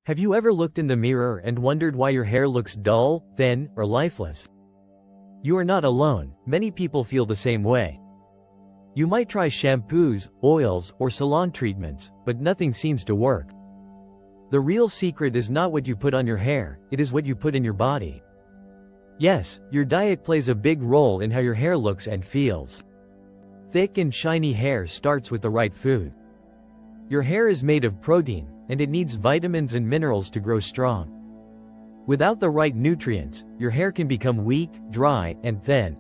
Have you ever looked in the mirror and wondered why your hair looks dull, thin, or lifeless? You are not alone, many people feel the same way. You might try shampoos, oils, or salon treatments, but nothing seems to work. The real secret is not what you put on your hair, it is what you put in your body. Yes, your diet plays a big role in how your hair looks and feels. Thick and shiny hair starts with the right food. Your hair is made of protein, and it needs vitamins and minerals to grow strong. Without the right nutrients, your hair can become weak, dry, and thin.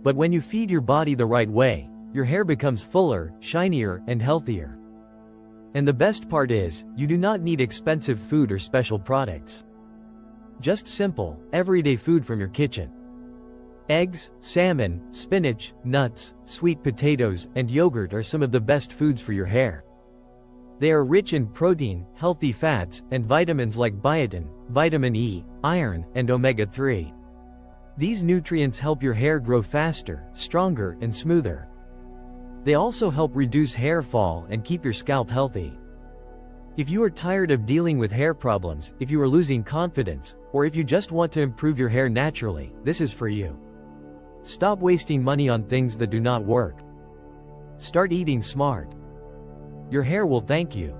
But when you feed your body the right way, your hair becomes fuller, shinier, and healthier. And the best part is, you do not need expensive food or special products. Just simple, everyday food from your kitchen. Eggs, salmon, spinach, nuts, sweet potatoes, and yogurt are some of the best foods for your hair. They are rich in protein, healthy fats, and vitamins like biotin, vitamin E, iron, and omega-3. These nutrients help your hair grow faster, stronger, and smoother. They also help reduce hair fall and keep your scalp healthy. If you are tired of dealing with hair problems, if you are losing confidence, or if you just want to improve your hair naturally, this is for you. Stop wasting money on things that do not work. Start eating smart. Your hair will thank you.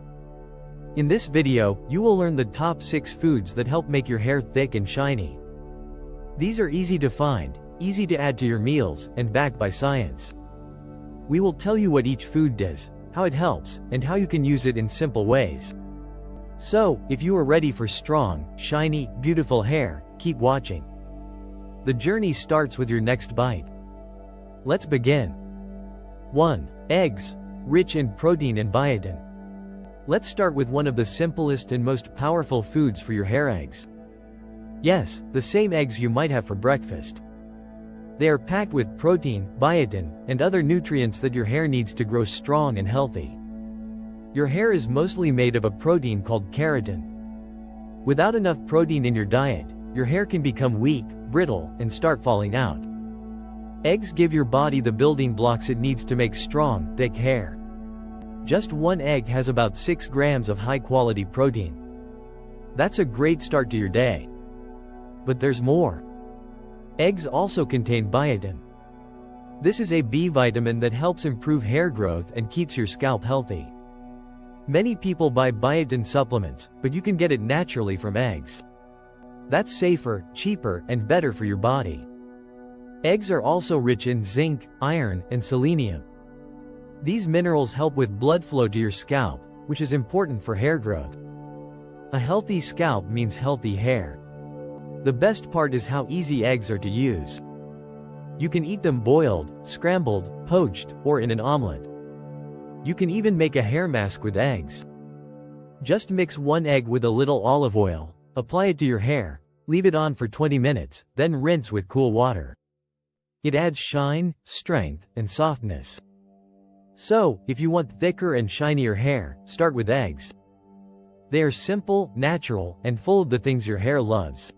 In this video, you will learn the top 6 foods that help make your hair thick and shiny. These are easy to find, easy to add to your meals, and backed by science. We will tell you what each food does, how it helps, and how you can use it in simple ways. So, if you are ready for strong, shiny, beautiful hair, keep watching. The journey starts with your next bite. Let's begin. 1. Eggs. Rich in protein and biotin. Let's start with one of the simplest and most powerful foods for your hair: eggs. Yes, the same eggs you might have for breakfast. They are packed with protein, biotin, and other nutrients that your hair needs to grow strong and healthy. Your hair is mostly made of a protein called keratin. Without enough protein in your diet, your hair can become weak, brittle, and start falling out. Eggs give your body the building blocks it needs to make strong, thick hair. Just one egg has about 6 grams of high-quality protein. That's a great start to your day. But there's more. Eggs also contain biotin. This is a B vitamin that helps improve hair growth and keeps your scalp healthy. Many people buy biotin supplements, but you can get it naturally from eggs. That's safer, cheaper, and better for your body. Eggs are also rich in zinc, iron, and selenium. These minerals help with blood flow to your scalp, which is important for hair growth. A healthy scalp means healthy hair. The best part is how easy eggs are to use. You can eat them boiled, scrambled, poached, or in an omelet. You can even make a hair mask with eggs. Just mix 1 egg with a little olive oil, apply it to your hair, leave it on for 20 minutes, then rinse with cool water. It adds shine, strength, and softness. So, if you want thicker and shinier hair, start with eggs. They are simple, natural, and full of the things your hair loves.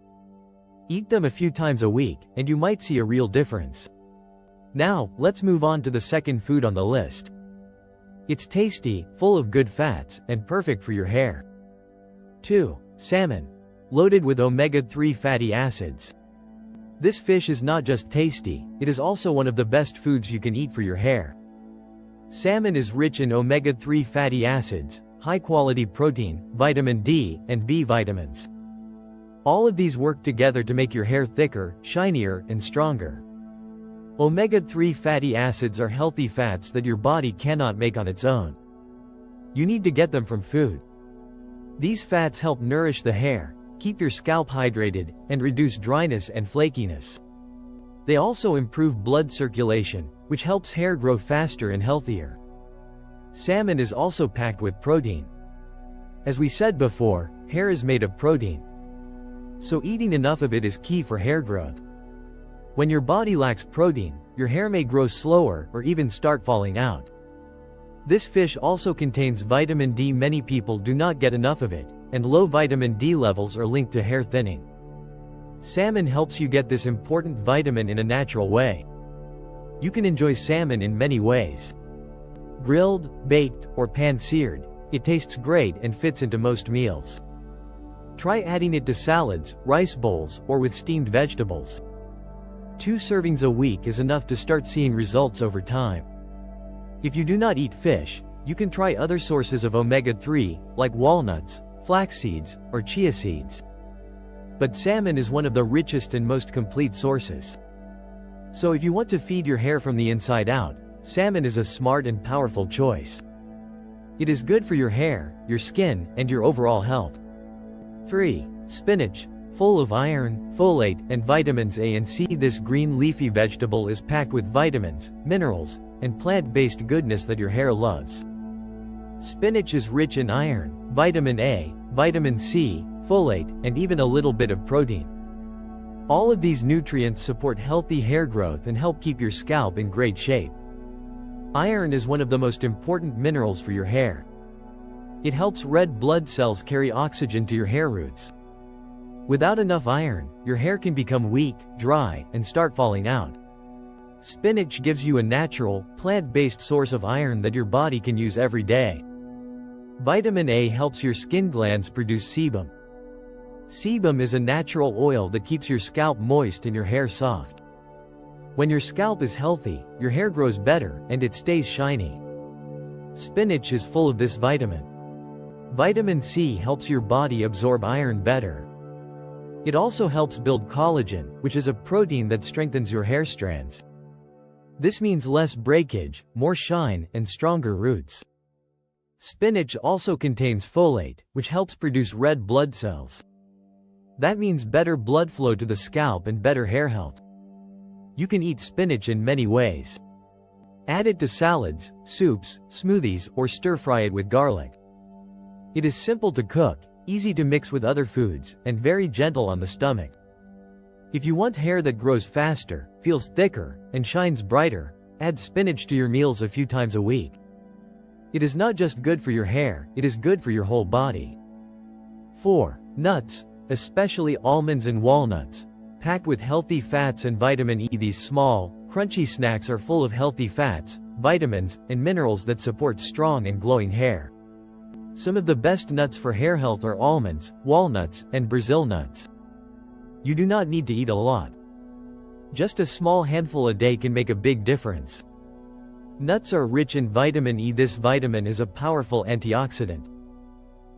Eat them a few times a week, and you might see a real difference. Now, let's move on to the second food on the list. It's tasty, full of good fats, and perfect for your hair. 2. Salmon. Loaded with omega-3 fatty acids. This fish is not just tasty, it is also one of the best foods you can eat for your hair. Salmon is rich in omega-3 fatty acids, high-quality protein, vitamin D, and B vitamins. All of these work together to make your hair thicker, shinier, and stronger. Omega-3 fatty acids are healthy fats that your body cannot make on its own. You need to get them from food. These fats help nourish the hair, keep your scalp hydrated, and reduce dryness and flakiness. They also improve blood circulation, which helps hair grow faster and healthier. Salmon is also packed with protein. As we said before, hair is made of protein. So eating enough of it is key for hair growth. When your body lacks protein, your hair may grow slower or even start falling out. This fish also contains vitamin D. Many people do not get enough of it, and low vitamin D levels are linked to hair thinning. Salmon helps you get this important vitamin in a natural way. You can enjoy salmon in many ways. Grilled, baked, or pan-seared, it tastes great and fits into most meals. Try adding it to salads, rice bowls, or with steamed vegetables. 2 servings a week is enough to start seeing results over time. If you do not eat fish, you can try other sources of omega-3, like walnuts, flax seeds, or chia seeds. But salmon is one of the richest and most complete sources. So if you want to feed your hair from the inside out, salmon is a smart and powerful choice. It is good for your hair, your skin, and your overall health. 3. Spinach. Full of iron, folate, and vitamins A and C. This green leafy vegetable is packed with vitamins, minerals, and plant-based goodness that your hair loves. Spinach is rich in iron, vitamin A, vitamin C, folate, and even a little bit of protein. All of these nutrients support healthy hair growth and help keep your scalp in great shape. Iron is one of the most important minerals for your hair. It helps red blood cells carry oxygen to your hair roots. Without enough iron, your hair can become weak, dry, and start falling out. Spinach gives you a natural, plant-based source of iron that your body can use every day. Vitamin A helps your skin glands produce sebum. Sebum is a natural oil that keeps your scalp moist and your hair soft. When your scalp is healthy, your hair grows better and it stays shiny. Spinach is full of this vitamin. Vitamin C helps your body absorb iron better. It also helps build collagen, which is a protein that strengthens your hair strands. This means less breakage, more shine, and stronger roots. Spinach also contains folate, which helps produce red blood cells. That means better blood flow to the scalp and better hair health. You can eat spinach in many ways. Add it to salads, soups, smoothies, or stir-fry it with garlic. It is simple to cook, easy to mix with other foods, and very gentle on the stomach. If you want hair that grows faster, feels thicker, and shines brighter, add spinach to your meals a few times a week. It is not just good for your hair, it is good for your whole body. 4. Nuts, especially almonds and walnuts. Packed with healthy fats and vitamin E. These small, crunchy snacks are full of healthy fats, vitamins, and minerals that support strong and glowing hair. Some of the best nuts for hair health are almonds, walnuts, and Brazil nuts. You do not need to eat a lot. Just a small handful a day can make a big difference. Nuts are rich in vitamin E. This vitamin is a powerful antioxidant.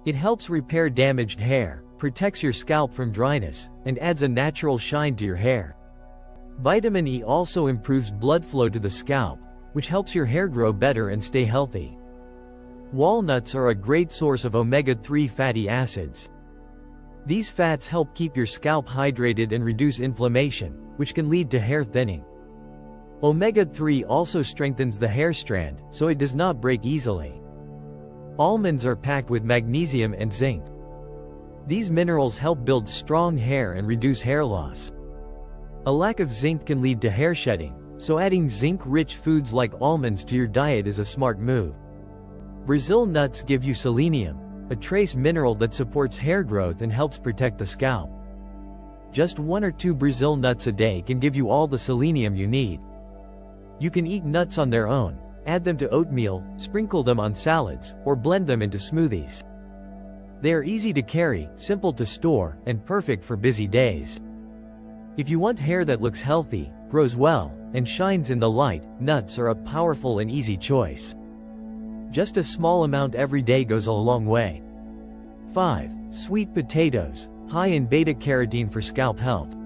It helps repair damaged hair, protects your scalp from dryness, and adds a natural shine to your hair. Vitamin E also improves blood flow to the scalp, which helps your hair grow better and stay healthy. Walnuts are a great source of omega-3 fatty acids. These fats help keep your scalp hydrated and reduce inflammation, which can lead to hair thinning. Omega-3 also strengthens the hair strand, so it does not break easily. Almonds are packed with magnesium and zinc. These minerals help build strong hair and reduce hair loss. A lack of zinc can lead to hair shedding, so adding zinc-rich foods like almonds to your diet is a smart move. Brazil nuts give you selenium, a trace mineral that supports hair growth and helps protect the scalp. Just 1 or 2 Brazil nuts a day can give you all the selenium you need. You can eat nuts on their own, add them to oatmeal, sprinkle them on salads, or blend them into smoothies. They are easy to carry, simple to store, and perfect for busy days. If you want hair that looks healthy, grows well, and shines in the light, nuts are a powerful and easy choice. Just a small amount every day goes a long way. 5. Sweet potatoes, high in beta-carotene for scalp health.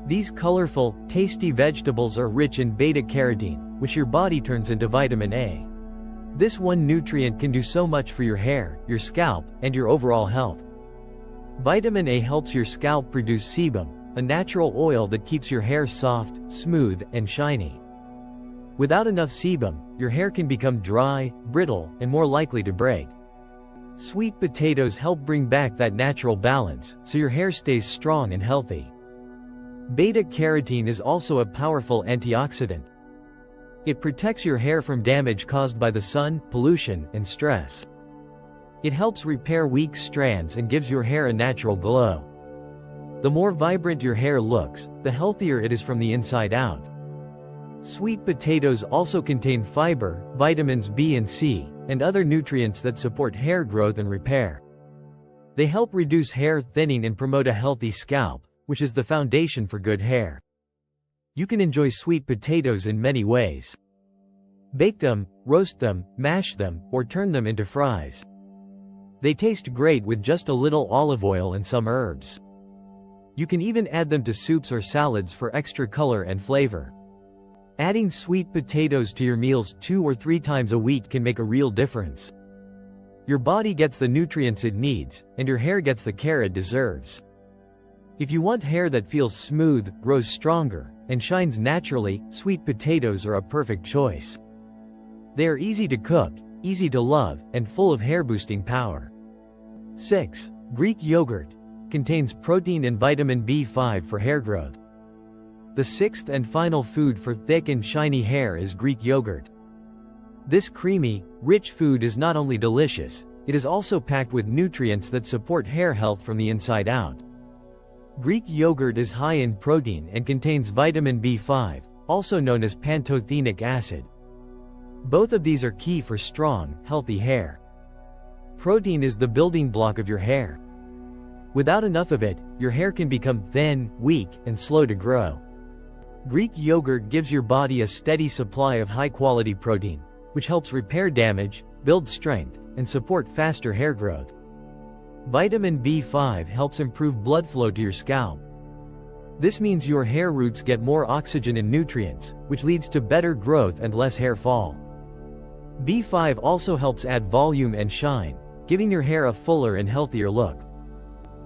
These colorful, tasty vegetables are rich in beta-carotene, which your body turns into vitamin A. This one nutrient can do so much for your hair, your scalp, and your overall health. Vitamin A helps your scalp produce sebum, a natural oil that keeps your hair soft, smooth, and shiny. Without enough sebum, your hair can become dry, brittle, and more likely to break. Sweet potatoes help bring back that natural balance, so your hair stays strong and healthy. Beta-carotene is also a powerful antioxidant. It protects your hair from damage caused by the sun, pollution, and stress. It helps repair weak strands and gives your hair a natural glow. The more vibrant your hair looks, the healthier it is from the inside out. Sweet potatoes also contain fiber, vitamins B and C, and other nutrients that support hair growth and repair. They help reduce hair thinning and promote a healthy scalp, which is the foundation for good hair. You can enjoy sweet potatoes in many ways. Bake them, roast them, mash them, or turn them into fries. They taste great with just a little olive oil and some herbs. You can even add them to soups or salads for extra color and flavor. Adding sweet potatoes to your meals 2 or 3 times a week can make a real difference. Your body gets the nutrients it needs, and your hair gets the care it deserves. If you want hair that feels smooth, grows stronger, and shines naturally, sweet potatoes are a perfect choice. They are easy to cook, easy to love, and full of hair-boosting power. 6. Greek yogurt. Contains protein and vitamin B5 for hair growth. The 6th and final food for thick and shiny hair is Greek yogurt. This creamy, rich food is not only delicious, it is also packed with nutrients that support hair health from the inside out. Greek yogurt is high in protein and contains vitamin B5, also known as pantothenic acid. Both of these are key for strong, healthy hair. Protein is the building block of your hair. Without enough of it, your hair can become thin, weak, and slow to grow. Greek yogurt gives your body a steady supply of high-quality protein, which helps repair damage, build strength, and support faster hair growth. Vitamin B5 helps improve blood flow to your scalp. This means your hair roots get more oxygen and nutrients, which leads to better growth and less hair fall. B5 also helps add volume and shine, giving your hair a fuller and healthier look.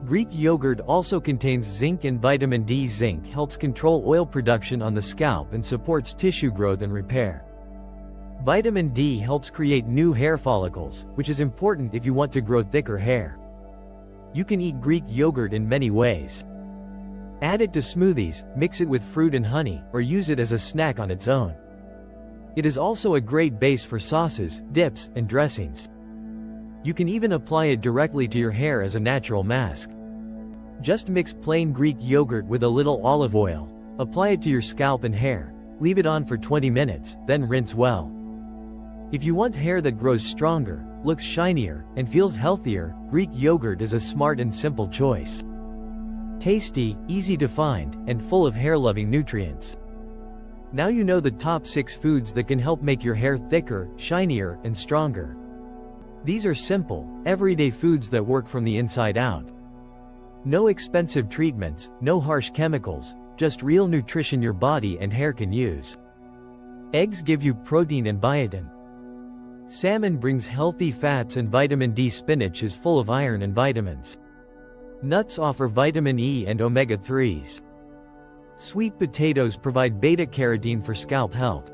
Greek yogurt also contains zinc and vitamin D. Zinc helps control oil production on the scalp and supports tissue growth and repair. Vitamin D helps create new hair follicles, which is important if you want to grow thicker hair. You can eat Greek yogurt in many ways. Add it to smoothies, mix it with fruit and honey, or use it as a snack on its own. It is also a great base for sauces, dips, and dressings. You can even apply it directly to your hair as a natural mask. Just mix plain Greek yogurt with a little olive oil, apply it to your scalp and hair, leave it on for 20 minutes, then rinse well. If you want hair that grows stronger, looks shinier, and feels healthier, Greek yogurt is a smart and simple choice. Tasty, easy to find, and full of hair-loving nutrients. Now you know the top 6 foods that can help make your hair thicker, shinier, and stronger. These are simple, everyday foods that work from the inside out. No expensive treatments, no harsh chemicals, just real nutrition your body and hair can use. Eggs give you protein and biotin. Salmon brings healthy fats and vitamin D. Spinach is full of iron and vitamins. Nuts offer vitamin E and omega-3s. Sweet potatoes provide beta-carotene for scalp health.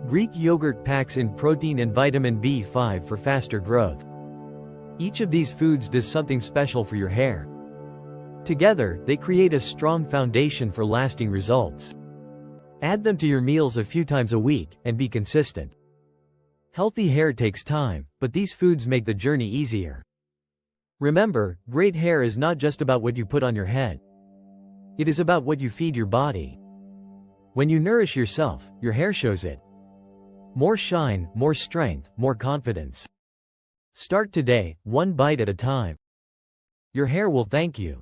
Greek yogurt packs in protein and vitamin B5 for faster growth. Each of these foods does something special for your hair. Together, they create a strong foundation for lasting results. Add them to your meals a few times a week, and be consistent. Healthy hair takes time, but these foods make the journey easier. Remember, great hair is not just about what you put on your head. It is about what you feed your body. When you nourish yourself, your hair shows it. More shine, more strength, more confidence. Start today, one bite at a time. Your hair will thank you.